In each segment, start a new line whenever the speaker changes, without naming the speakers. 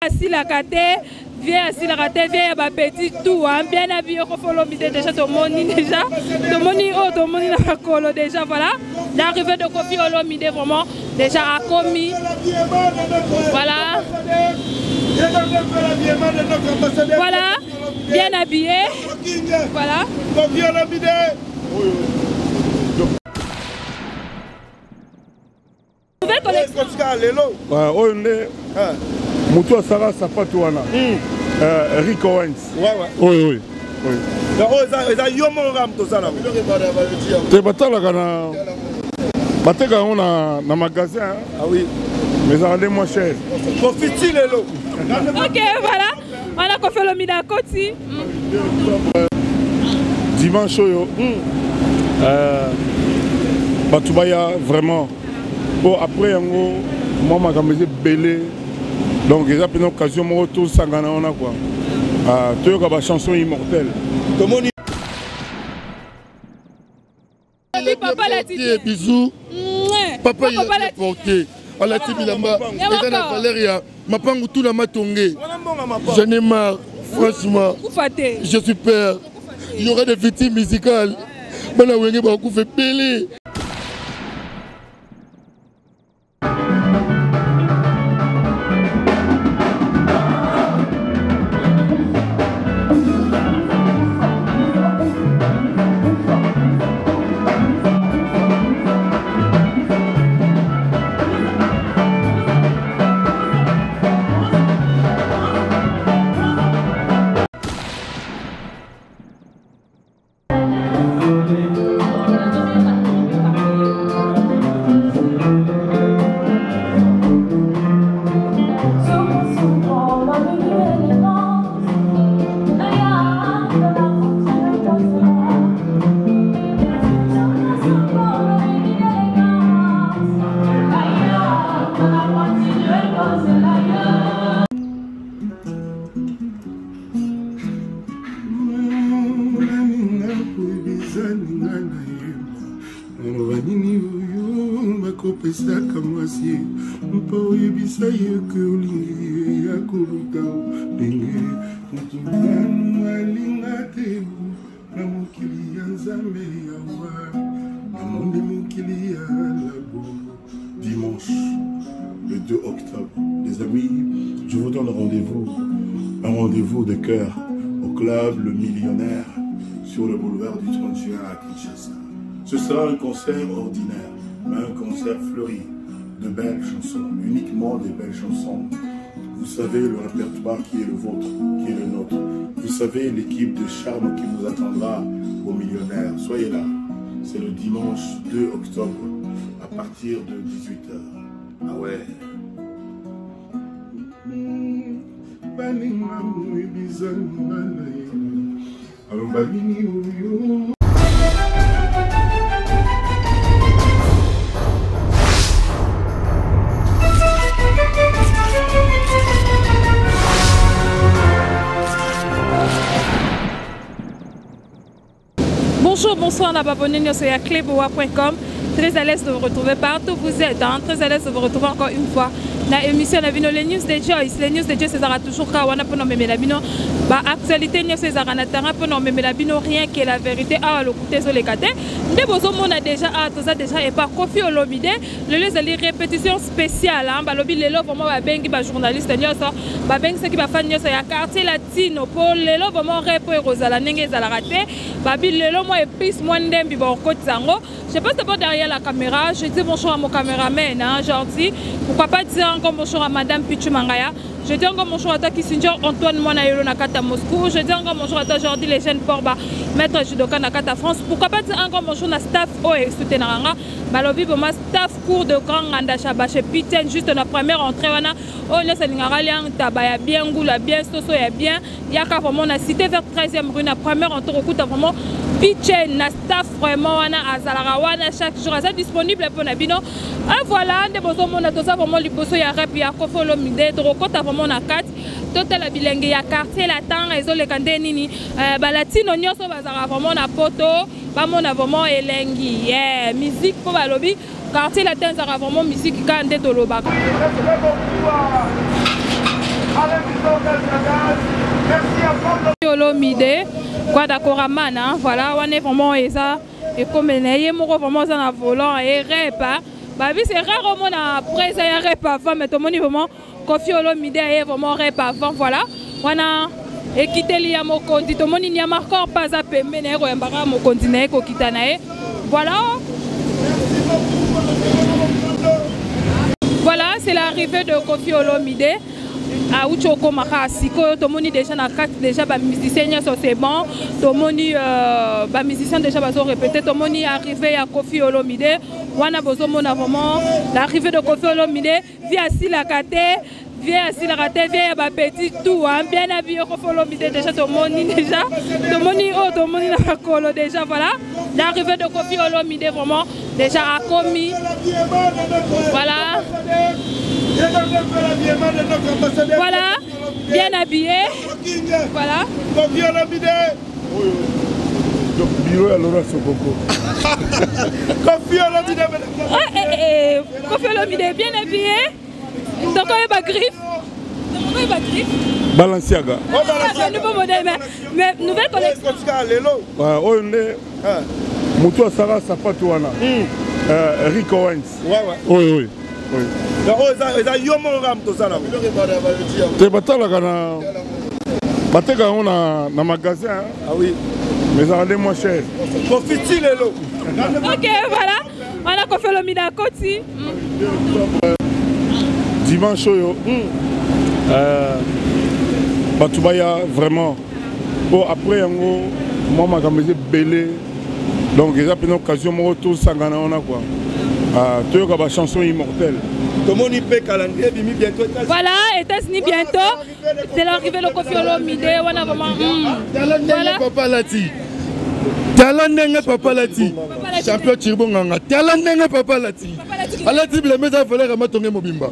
Assis la caté, viens assis la caté, viens à petit tout, bien habillé, au follow déjà ton moni déjà, ton moni na colo déjà voilà. L'arrivée de Kofi Olomide vraiment déjà a commis. Voilà. Voilà, bien habillé. Voilà. Kofi Olomide. Nouvelle collection.
Oh, Moutou Sara Sapatouana. Rico Wines. Oui, oui. On a un magasin.
Ah oui.
Mais ça rendait moins cher.
Profite les lots.
Ok, voilà. On a fait le mida à côté.
Dimanche, Batoubaya, vraiment. Bon, après, moi, ma caméra belé. Donc, ils ont une occasion de retour Sangana. On a quoi? Tu as une chanson immortelle.
Papa l'a dit.
Bisous. Papa il a porté. À la Tibilamba. Et dans la Valéria. Ma pangue tout la matongé. J'en ai marre. Franchement. Je suis père. Il y aura des victimes musicales. Maintenant, on va beaucoup faire belé. Dimanche, le 2 octobre, les amis, je vous donne un rendez-vous de cœur au club Le Millionnaire sur le boulevard du 30 juin à Kinshasa. Ce sera un concert ordinaire, mais un concert fleuri de belles chansons, uniquement des belles chansons. Vous savez le répertoire qui est le vôtre, qui est le nôtre. Vous savez l'équipe de charme qui vous attendra au Millionnaire. Soyez là. C'est le dimanche 2 octobre à partir de 18h. Ah ouais.
Bonjour, bonsoir, on a abonné à cleboa.com. Très à l'aise de vous retrouver partout où vous êtes. Très à l'aise de vous retrouver encore une fois. La émission de les news de Joyce. Les news de Joyce, c'est toujours quand on a pour nommer la bino. Actualité, c'est pour nommer la bino. Rien que la vérité. Ah, le côté sur les catés. Nous avons déjà et par Kofi Olomide. Le lieu de répétition spéciale. Balobi le lo vraiment bengi ba journaliste nyoso. Ba bengi ceux qui ba fan nyoso ya quartier latino pour le lo vraiment repos rozala nenge za la raté. Babi le lo moi épice moi ndembi ba okotsango. Je passe d'abord derrière la caméra. Je dis bonjour à mon caméraman, gentil. Pourquoi pas dire encore bonjour à Madame Pichu Mangaya. Je dis encore bonjour à toi Kissinger Antoine Monaïlo Nakata Moscou. Je dis encore bonjour à toi Jordi Legend Porba, Maître Judoka Nakata France. Pourquoi pas dire encore bonjour à staff OE Soutenaranga. Balobi pour ma staff cours de Grand Randa Chaba chez Piten, juste la première entrée. Oh, il y a Salingara Tabaya bien Goula, bien Soso, il y a bien. Il y a vraiment la cité vers 13e rue, la première entrée au coup, vraiment. Pitchen, na staff vraiment wana azalara wana chaque jour ça disponible pour nabino. Et voilà, des besoins mon tout ça vraiment liboso ya rap ya Kofi Olomide drokota vraiment na 4 total la bilenge ya quartier latin ezo le kande nini ba latino nyoso bazara vraiment na poto ba mona vraiment elengi musique pour balobi quartier latin zara vraiment musique kande tolobaka. Allez Olomide, quoi d'accord à Mana, voilà, on est vraiment ça et comme on est vraiment dans le volant et repas, bah oui c'est rare au monde après ça y a repas avant mais tout le monde vraiment Koffi Olomide est vraiment repas avant voilà, on a équité lié à mon compte, tout le monde n'y a encore pas à payer mais n'est pas mon continent qu'on quitte nae, voilà. Voilà, c'est l'arrivée de Koffi Olomide. À Uchoko Makasiko, tout le monde déjà na carte déjà ba musiciens c'est bon, tout le monde ba musiciens déjà ba répété, tout le monde arrivé à Koffi Olomide, wana bozo mona vraiment l'arrivée de Koffi Olomide via Silakate, via ba petit tout bien habillé Koffi Olomide déjà tout le monde na kolo déjà voilà, l'arrivée de Koffi Olomide vraiment déjà a commis voilà. Voilà, bien habillé. Voilà.
Koffi Olomide. Bureau à Laura Sokoko. Koffi Olomide.
Koffi Olomide bien habillé. Donc on est pas griffe.
Balenciaga.
Nouveau modèle, mais nouvelle collection.
Oh, on est. Moutou Sara Sapatouana. Rico Wines. Oui, oui. Na magasin.
Ah oui.
Mais ça rendait moins cher.
Ok, voilà. On a Koffi Olomide à côté.
Dimanche, Batubaya vraiment. Bon, après, moi, ma caméra belé. Donc, il y a une occasion, moi, tout ça, on a quoi. Tu as une chanson immortelle.
Comment il peut calendrier bientôt.
Voilà, États-Unis bientôt. C'est l'arrivée de Koffi Olomide. On a vraiment.
Voilà. Papa Lati. Talandenge Papa Lati. Champion Chiribonganga. Talandenge Papa Lati. Alati le meza fallait ramatonge mobimba.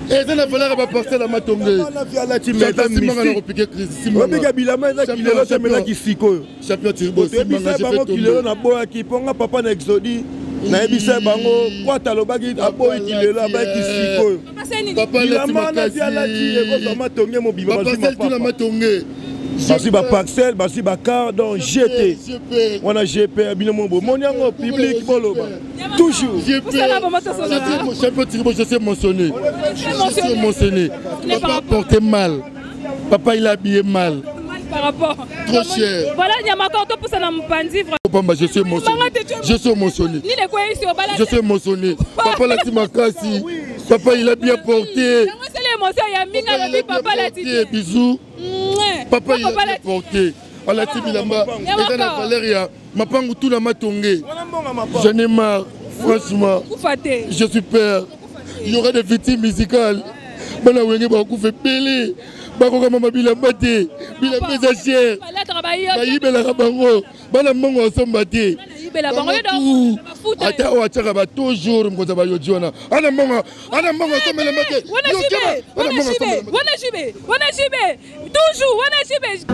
Et ça n'a fallu pas porter la matonge. Alati mais ça simanga na repiquer crise. Simanga bilama na kilelo chamela kisiko. Champion Chiribo simanga je fais tomber. Na boya ki ponga papa na exodi. Na ebisa bango kwata lobaki aboyi kilelo abaki siko. Papa Lati makasi. Alati eko ramatonge mobimba. Papa Lati la matonge. Basi ba parcelle, basi ba car donc GT. On a GP binomo moniango public boloba. Toujours. GP. Champion Chiribo je sais mentionner. Je sais mentionner. Papa portait mal. Papa il a habillé mal.
Par rapport.
Trop cher.
Voilà, il y a ma carte pour ça dans mon pandit.
Je sais mentionner. Je sais mentionner. Je sais mentionner. Papa Lati makasi. Papa il a bien porté.
Papa Lati.
Bisous. Papa il a bien porté. Alati bilamba. Et dans Valéria, ma pangu tout la matongue. J'en ai marre. Franchement. Je suis père. Il y aura des victimes musicales. Bana wenge ba ku fait belé. Bako kama mabila mbate. Bila pesa cher. Ba yibela kabango. Bana mongo osomba te. Ata o ataka ba toujours mkoza ba yojiona. Ana mongo osomba mbate.
Wana jibe. Toujours wana jibe.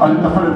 Yeah.